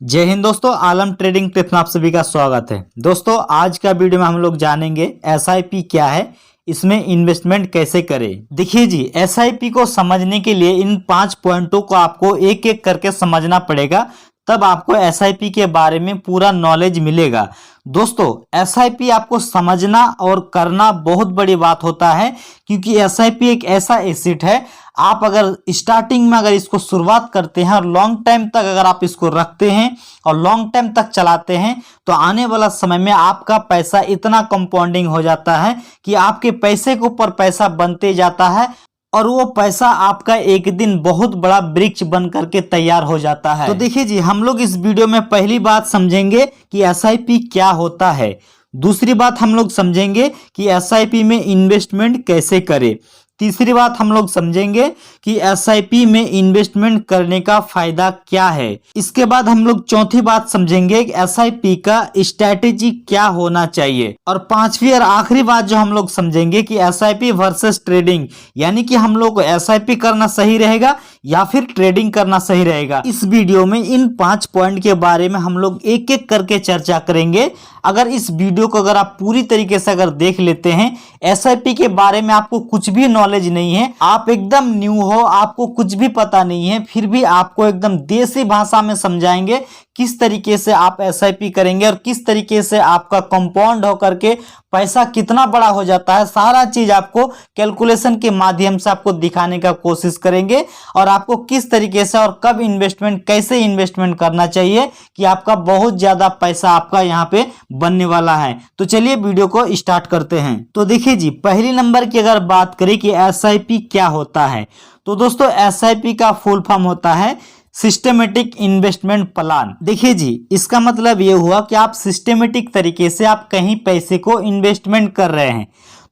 जय हिंद दोस्तों, आलम trading tips में आप सभी का स्वागत है। दोस्तों आज का वीडियो में हम लोग जानेंगे एसआईपी क्या है, इसमें इन्वेस्टमेंट कैसे करें। देखिए जी, एसआईपी को समझने के लिए इन 5 पॉइंटों को आपको एक एक करके समझना पड़ेगा, तब आपको एसआईपी के बारे में पूरा नॉलेज मिलेगा। दोस्तों एसआईपी आपको समझना और करना बहुत बड़ी बात होता है, क्योंकि एसआईपी एक ऐसा एसेट है, आप अगर स्टार्टिंग में अगर इसको शुरुआत करते हैं और लॉन्ग टाइम तक अगर आप इसको रखते हैं और लॉन्ग टाइम तक चलाते हैं तो आने वाला समय में आपका पैसा इतना कंपाउंडिंग हो जाता है कि आपके पैसे के ऊपर पैसा बनते जाता है और वो पैसा आपका एक दिन बहुत बड़ा वृक्ष बन करके तैयार हो जाता है। तो देखिए जी, हम लोग इस वीडियो में पहली बात समझेंगे कि एसआईपी क्या होता है। दूसरी बात हम लोग समझेंगे कि एसआईपी में इन्वेस्टमेंट कैसे करें। तीसरी बात हम लोग समझेंगे कि एसआईपी में इन्वेस्टमेंट करने का फायदा क्या है। इसके बाद हम लोग चौथी बात समझेंगे कि एसआईपी का स्ट्रैटेजी क्या होना चाहिए। और पांचवी और आखिरी बात जो हम लोग समझेंगे कि एसआईपी वर्सेस ट्रेडिंग, यानी कि हम लोग को एसआईपी करना सही रहेगा या फिर ट्रेडिंग करना सही रहेगा। इस वीडियो में इन 5 पॉइंट के बारे में हम लोग एक एक करके चर्चा करेंगे। अगर इस वीडियो को अगर आप पूरी तरीके से अगर देख लेते हैं, एसआईपी के बारे में आपको कुछ भी नॉलेज नहीं है, आप एकदम न्यू हो, आपको कुछ भी पता नहीं है, फिर भी आपको एकदम देसी भाषा में समझाएंगे किस तरीके से आप एसआईपी करेंगे और किस तरीके से आपका कंपाउंड होकर के पैसा कितना बड़ा हो जाता है। सारा चीज आपको कैलकुलेशन के माध्यम से आपको दिखाने का कोशिश करेंगे और आपको किस तरीके से और कब इन्वेस्टमेंट, कैसे इन्वेस्टमेंट करना चाहिए कि आपका बहुत ज्यादा पैसा आपका यहाँ पे बनने वाला है। तो चलिए वीडियो को स्टार्ट करते हैं। तो देखिए जी, पहली नंबर की अगर बात करें कि एसआईपी क्या होता है, तो दोस्तों एसआईपी का फुल फॉर्म होता है सिस्टमेटिक इन्वेस्टमेंट प्लान। देखिए जी, इसका मतलब ये हुआ कि आप सिस्टमेटिक तरीके से आप कहीं पैसे को इन्वेस्टमेंट कर रहे हैं।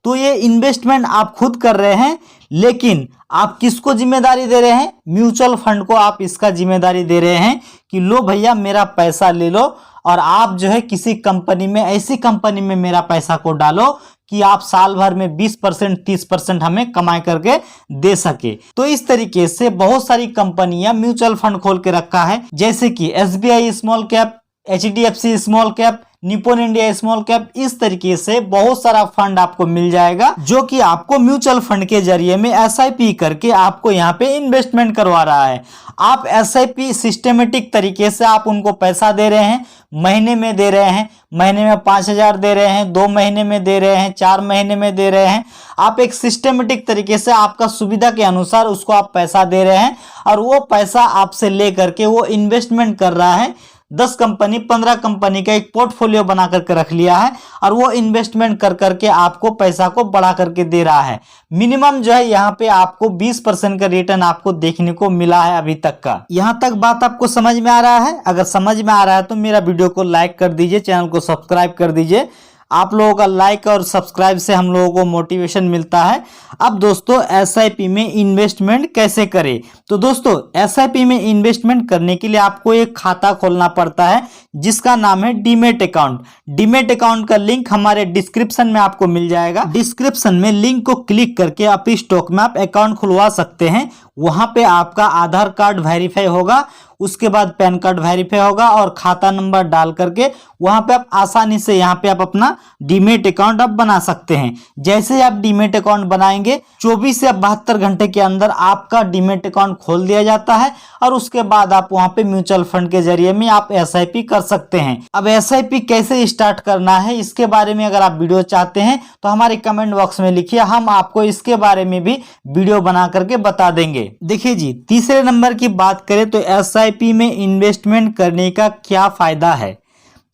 तो ये इन्वेस्टमेंट आप खुद कर रहे हैं, लेकिन आप किसको जिम्मेदारी दे रहे हैं? म्यूचुअल फंड को आप इसका जिम्मेदारी दे रहे हैं कि लो भैया मेरा पैसा ले लो और आप जो है किसी कंपनी में, ऐसी कंपनी में मेरा पैसा को डालो कि आप साल भर में 20% 30% हमें कमाई करके दे सके। तो इस तरीके से बहुत सारी कंपनियां म्यूचुअल फंड खोल के रखा है, जैसे कि SBI small cap, HDFC small cap, Nippon India small cap. इस तरीके से बहुत सारा फंड आपको मिल जाएगा जो कि आपको म्यूचुअल फंड के जरिए में एसआईपी करके आपको यहाँ पे इन्वेस्टमेंट करवा रहा है। आप एसआईपी सिस्टमेटिक तरीके से आप उनको पैसा दे रहे हैं, महीने में दे रहे हैं, महीने में 5,000 दे रहे हैं, 2 महीने में दे रहे हैं, 4 महीने में दे रहे हैं। आप एक सिस्टमेटिक तरीके से आपका सुविधा के अनुसार उसको आप पैसा दे रहे हैं और वो पैसा आपसे ले करके वो इन्वेस्टमेंट कर रहा है। 10 कंपनी 15 कंपनी का एक पोर्टफोलियो बना करके रख लिया है और वो इन्वेस्टमेंट कर करके आपको पैसा को बढ़ा करके दे रहा है। मिनिमम जो है यहाँ पे आपको 20% का रिटर्न आपको देखने को मिला है अभी तक का। यहाँ तक बात आपको समझ में आ रहा है? अगर समझ में आ रहा है तो मेरा वीडियो को लाइक कर दीजिए, चैनल को सब्सक्राइब कर दीजिए। आप लोगों का लाइक और सब्सक्राइब से हम लोगों को मोटिवेशन मिलता है। अब दोस्तों एसआईपी में इन्वेस्टमेंट कैसे करें? तो दोस्तों एसआईपी में इन्वेस्टमेंट करने के लिए आपको एक खाता खोलना पड़ता है जिसका नाम है डीमेट अकाउंट। डीमेट अकाउंट का लिंक हमारे डिस्क्रिप्शन में आपको मिल जाएगा। डिस्क्रिप्शन में लिंक को क्लिक करके आप स्टॉक में आप अकाउंट खुलवा सकते हैं। वहां पे आपका आधार कार्ड वेरीफाई होगा, उसके बाद पैन कार्ड वेरीफाई होगा और खाता नंबर डाल करके वहां पे आप आसानी से यहाँ पे आप अपना डीमेट अकाउंट आप बना सकते हैं। जैसे आप डीमेट अकाउंट बनाएंगे 24 से 72 घंटे के अंदर आपका डीमेट अकाउंट खोल दिया जाता है और उसके बाद आप वहां पे म्यूचुअल फंड के जरिए में आप एसआईपी कर सकते हैं। अब एसआईपी कैसे स्टार्ट करना है इसके बारे में अगर आप वीडियो चाहते हैं तो हमारे कमेंट बॉक्स में लिखिए, हम आपको इसके बारे में भी वीडियो बना करके बता देंगे। देखिए जी, तीसरे नंबर की बात करें तो एसआईपी में इन्वेस्टमेंट करने का क्या फायदा है?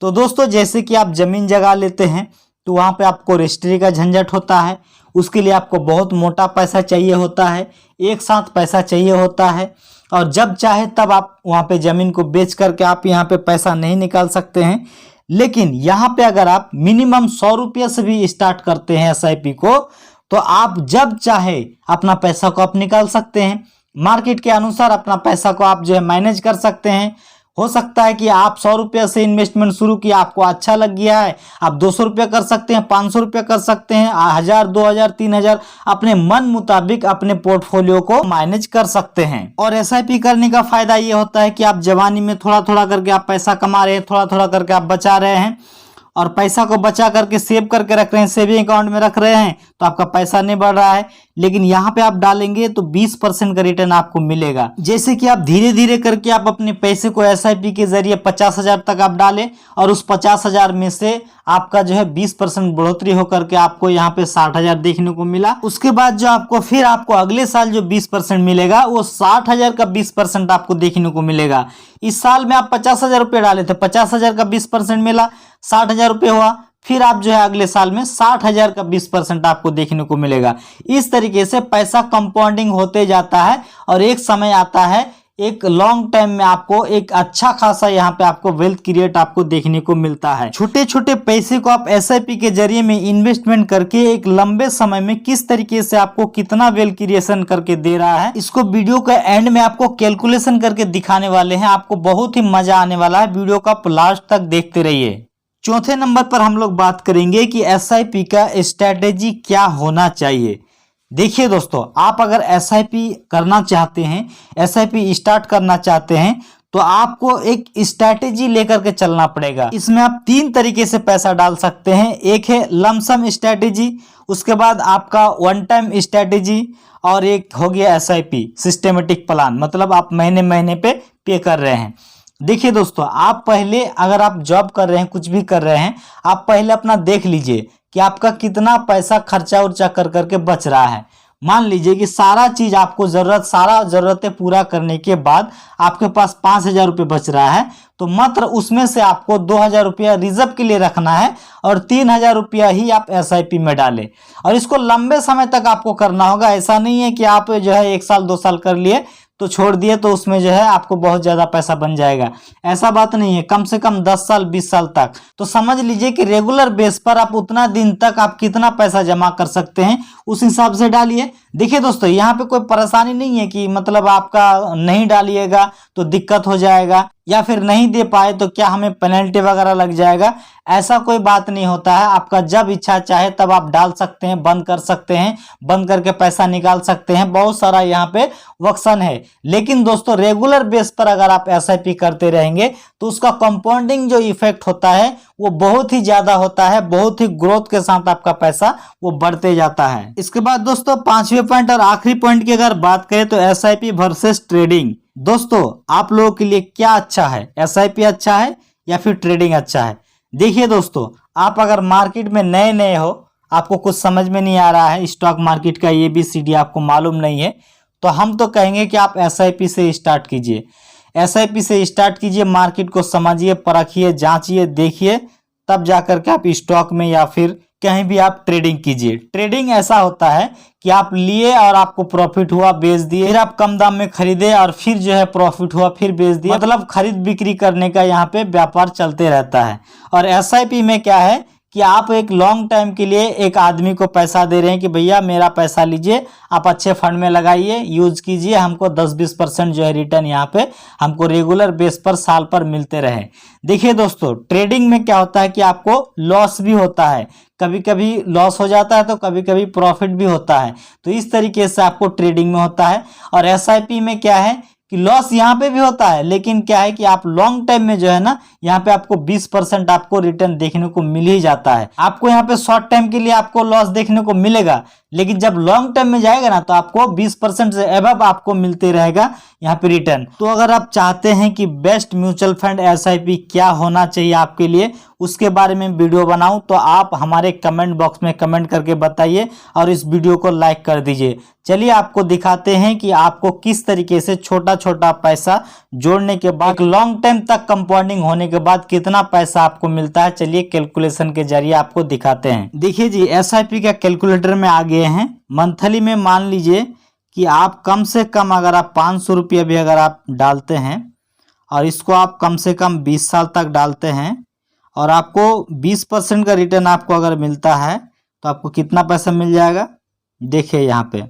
तो दोस्तों जैसे कि आप जमीन जगह लेते हैं तो वहां पे आपको रजिस्ट्री का झंझट होता है, उसके लिए आपको बहुत मोटा पैसा चाहिए होता है, एक साथ पैसा चाहिए होता है और जब चाहे तब आप वहां पे जमीन को बेच करके आप यहाँ पे पैसा नहीं निकाल सकते हैं। लेकिन यहाँ पे अगर आप मिनिमम 100 रुपये से भी स्टार्ट करते हैं एसआईपी को तो आप जब चाहे अपना पैसा को आप निकाल सकते हैं। मार्केट के अनुसार अपना पैसा को आप जो है मैनेज कर सकते हैं। हो सकता है कि आप 100 रुपये से इन्वेस्टमेंट शुरू किया, आपको अच्छा लग गया है, आप 200 रुपये कर सकते हैं, 500 रुपये कर सकते हैं, 1000, 2000, 3000 अपने मन मुताबिक अपने पोर्टफोलियो को मैनेज कर सकते हैं। और एसआईपी करने का फायदा ये होता है कि आप जवानी में थोड़ा थोड़ा करके आप पैसा कमा रहे हैं, थोड़ा थोड़ा करके आप बचा रहे हैं, और पैसा को बचा करके सेव करके रख रहे हैं, सेविंग अकाउंट में रख रहे हैं, तो आपका पैसा नहीं बढ़ रहा है। लेकिन यहाँ पे आप डालेंगे तो 20% का रिटर्न आपको मिलेगा। जैसे कि आप धीरे धीरे करके आप अपने पैसे को एसआईपी के जरिए 50,000 तक आप डालें, और उस 50,000 में से आपका जो है 20% बढ़ोतरी होकर के आपको यहाँ पे 60,000 देखने को मिला। उसके बाद जो आपको फिर आपको अगले साल जो 20% मिलेगा, वो 60,000 का 20% आपको देखने को मिलेगा। इस साल में आप 50,000 रुपये डाले थे, 50,000 का 20% मिला, 60,000 रुपये हुआ। फिर आप जो है अगले साल में 60,000 का 20% आपको देखने को मिलेगा। इस तरीके से पैसा कंपाउंडिंग होते जाता है, और एक समय आता है, एक लॉन्ग टाइम में आपको एक अच्छा खासा यहाँ पे आपको वेल्थ क्रिएट आपको देखने को मिलता है। छोटे छोटे पैसे को आप एसआईपी के जरिए में इन्वेस्टमेंट करके एक लंबे समय में किस तरीके से आपको कितना वेल्थ क्रिएशन करके दे रहा है, इसको वीडियो के एंड में आपको कैलकुलेशन करके दिखाने वाले हैं। आपको बहुत ही मजा आने वाला है, वीडियो को आप लास्ट तक देखते रहिए। चौथे नंबर पर हम लोग बात करेंगे कि एसआईपी का स्ट्रैटेजी क्या होना चाहिए। देखिए दोस्तों, आप अगर एसआईपी करना चाहते हैं, एसआईपी स्टार्ट करना चाहते हैं, तो आपको एक स्ट्रैटेजी लेकर के चलना पड़ेगा। इसमें आप 3 तरीके से पैसा डाल सकते हैं। एक है लमसम स्ट्रैटेजी, उसके बाद आपका वन टाइम स्ट्रैटेजी, और एक हो गया एसआईपी सिस्टेमेटिक प्लान, मतलब आप महीने महीने पे कर रहे हैं। देखिए दोस्तों, आप पहले अगर आप जॉब कर रहे हैं, कुछ भी कर रहे हैं, आप पहले अपना देख लीजिए कि आपका कितना पैसा खर्चा उर्चा कर करके बच रहा है। मान लीजिए कि सारा चीज आपको सारा जरूरतें पूरा करने के बाद आपके पास 5,000 रुपये बच रहा है, तो मात्र उसमें से आपको 2,000 रुपया रिजर्व के लिए रखना है, और 3,000 रुपया ही आप एसआईपी में डालें। और इसको लंबे समय तक आपको करना होगा। ऐसा नहीं है कि आप जो है 1 साल 2 साल कर लिए तो छोड़ दिए तो उसमें जो है आपको बहुत ज्यादा पैसा बन जाएगा, ऐसा बात नहीं है। कम से कम 10 साल 20 साल तक तो समझ लीजिए कि रेगुलर बेस पर आप उतना दिन तक आप कितना पैसा जमा कर सकते हैं, उस हिसाब से डालिए। देखिए दोस्तों, यहाँ पे कोई परेशानी नहीं है कि मतलब आपका नहीं डालिएगा तो दिक्कत हो जाएगा, या फिर नहीं दे पाए तो क्या हमें पेनल्टी वगैरह लग जाएगा, ऐसा कोई बात नहीं होता है। आपका जब इच्छा चाहे तब आप डाल सकते हैं, बंद कर सकते हैं, बंद करके पैसा निकाल सकते हैं, बहुत सारा यहाँ पे ऑप्शन है। लेकिन दोस्तों, रेगुलर बेस पर अगर आप एसआईपी करते रहेंगे तो उसका कंपाउंडिंग जो इफेक्ट होता है वो बहुत ही ज्यादा होता है, बहुत ही ग्रोथ के साथ आपका पैसा वो बढ़ते जाता है। इसके बाद दोस्तों, 5वें पॉइंट और आखिरी पॉइंट की अगर बात करें तो एसआईपी वर्सेस ट्रेडिंग। दोस्तों, आप लोगों के लिए क्या अच्छा है, एसआईपी अच्छा है या फिर ट्रेडिंग अच्छा है? देखिए दोस्तों, आप अगर मार्केट में नए नए हो, आपको कुछ समझ में नहीं आ रहा है, स्टॉक मार्केट का ABCD आपको मालूम नहीं है, तो हम तो कहेंगे कि आप एसआईपी से स्टार्ट कीजिए। एसआईपी से स्टार्ट कीजिए, मार्केट को समझिए, परखिए, जांचिए, देखिए, तब जाकर के आप स्टॉक में या फिर कहीं भी आप ट्रेडिंग कीजिए। ट्रेडिंग ऐसा होता है कि आप लिए और आपको प्रॉफिट हुआ, बेच दिए, फिर आप कम दाम में खरीदे और फिर जो है प्रॉफिट हुआ, फिर बेच दिए, मतलब खरीद बिक्री करने का यहाँ पे व्यापार चलते रहता है। और एसआईपी में क्या है कि आप एक लॉन्ग टाइम के लिए एक आदमी को पैसा दे रहे हैं कि भैया मेरा पैसा लीजिए, आप अच्छे फंड में लगाइए, यूज कीजिए, हमको 10-20% जो है रिटर्न यहाँ पे हमको रेगुलर बेस पर साल पर मिलते रहे। देखिए दोस्तों, ट्रेडिंग में क्या होता है कि आपको लॉस भी होता है, कभी कभी लॉस हो जाता है तो कभी कभी प्रॉफिट भी होता है, तो इस तरीके से आपको ट्रेडिंग में होता है। और एसआईपी में क्या है कि लॉस यहाँ पे भी होता है, लेकिन क्या है कि आप लॉन्ग टाइम में जो है ना, यहाँ पे आपको 20% आपको रिटर्न देखने को मिल ही जाता है। आपको यहाँ पे शॉर्ट टाइम के लिए आपको लॉस देखने को मिलेगा, लेकिन जब लॉन्ग टाइम में जाएगा ना तो आपको 20% से अबव आपको मिलते रहेगा यहाँ पे रिटर्न। तो अगर आप चाहते हैं कि बेस्ट म्यूचुअल फंड एसआईपी क्या होना चाहिए आपके लिए, उसके बारे में वीडियो बनाऊं, तो आप हमारे कमेंट बॉक्स में कमेंट करके बताइए और इस वीडियो को लाइक कर दीजिए। चलिए आपको दिखाते हैं कि आपको किस तरीके से छोटा छोटा पैसा जोड़ने के बाद लॉन्ग टाइम तक कंपाउंडिंग होने के बाद कितना पैसा आपको मिलता है। चलिए कैलकुलेशन के जरिए आपको दिखाते हैं। देखिए जी, एसआईपी का कैलकुलेटर में आ गए हैं। मंथली में मान लीजिए कि आप कम से कम अगर आप 500 रुपये भी अगर आप डालते हैं और इसको आप कम से कम 20 साल तक डालते हैं और आपको 20% का रिटर्न आपको अगर मिलता है तो आपको कितना पैसा मिल जाएगा। देखिए यहाँ पे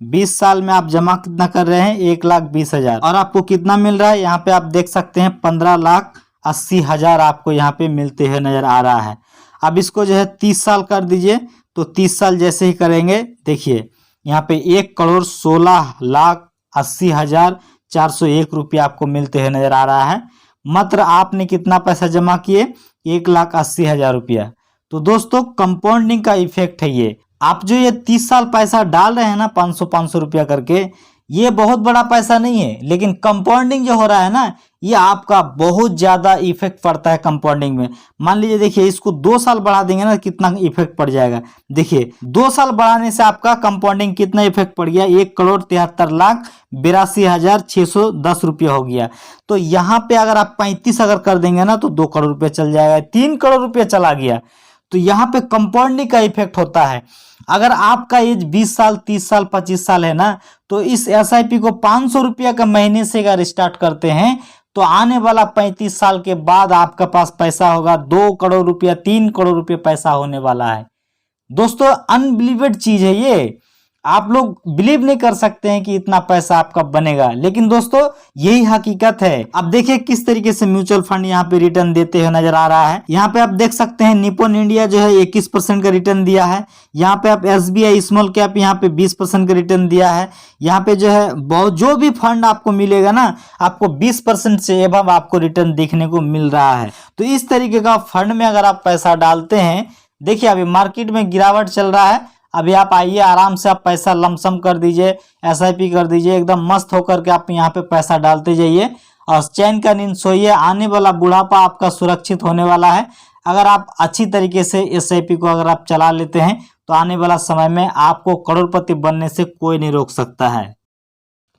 20 साल में आप जमा कितना कर रहे हैं, 1,20,000, और आपको कितना मिल रहा है यहाँ पे आप देख सकते हैं 15,80,000 आपको यहाँ पे मिलते हुए नजर आ रहा है। अब इसको जो है 30 साल कर दीजिए, तो 30 साल जैसे ही करेंगे देखिए यहाँ पे 1,16,80,401 रुपया आपको मिलते हुए नजर आ रहा है। मात्र आपने कितना पैसा जमा किए, 1,80,000 रुपया। तो दोस्तों कंपाउंडिंग का इफेक्ट है ये। आप जो ये 30 साल पैसा डाल रहे हैं ना 500 रुपया करके, ये बहुत बड़ा पैसा नहीं है, लेकिन कंपाउंडिंग जो हो रहा है ना ये आपका बहुत ज्यादा इफेक्ट पड़ता है कंपाउंडिंग में। मान लीजिए देखिए इसको 2 साल बढ़ा देंगे ना कितना इफेक्ट पड़ जाएगा। देखिए 2 साल बढ़ाने से आपका कंपाउंडिंग कितना इफेक्ट पड़ गया, 1,73,82,610 रुपया हो गया। तो यहाँ पे अगर आप 35 अगर कर देंगे ना तो 2 करोड़ रुपया चल जाएगा, 3 करोड़ रुपया चला गया। तो यहाँ पे कंपाउंडिंग का इफेक्ट होता है। अगर आपका एज 20 साल 30 साल 25 साल है ना, तो इस एसआईपी को 500 रुपया का महीने से अगर स्टार्ट करते हैं तो आने वाला 35 साल के बाद आपका पास पैसा होगा 2 करोड़ रुपया 3 करोड़ रुपया पैसा होने वाला है। दोस्तों अनबिलीवेड चीज है ये, आप लोग बिलीव नहीं कर सकते हैं कि इतना पैसा आपका बनेगा, लेकिन दोस्तों यही हकीकत है। अब देखिए किस तरीके से म्यूचुअल फंड यहाँ पे रिटर्न देते हुए नजर आ रहा है। यहाँ पे आप देख सकते हैं निपॉन इंडिया जो है 21% का रिटर्न दिया है। यहाँ पे आप एसबीआई स्मॉल कैप यहाँ पे 20% का रिटर्न दिया है। यहाँ पे जो है बहुत जो भी फंड आपको मिलेगा ना आपको 20% से एबव आपको रिटर्न देखने को मिल रहा है। तो इस तरीके का फंड में अगर आप पैसा डालते हैं, देखिए अभी मार्केट में गिरावट चल रहा है, अभी आप आइए आराम से आप पैसा लमसम कर दीजिए, एसआईपी कर दीजिए, एकदम मस्त होकर के आप यहाँ पे पैसा डालते जाइए और चैन का नींद सोइए। आने वाला बुढ़ापा आपका सुरक्षित होने वाला है। अगर आप अच्छी तरीके से एसआईपी को अगर आप चला लेते हैं तो आने वाला समय में आपको करोड़पति बनने से कोई नहीं रोक सकता है।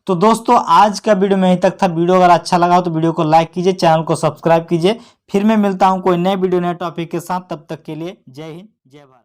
तो दोस्तों आज का वीडियो में यहीं तक था। वीडियो अगर अच्छा लगा हो तो वीडियो को लाइक कीजिए, चैनल को सब्सक्राइब कीजिए। फिर मैं मिलता हूँ कोई नए वीडियो नए टॉपिक के साथ, तब तक के लिए जय हिंद जय भारत।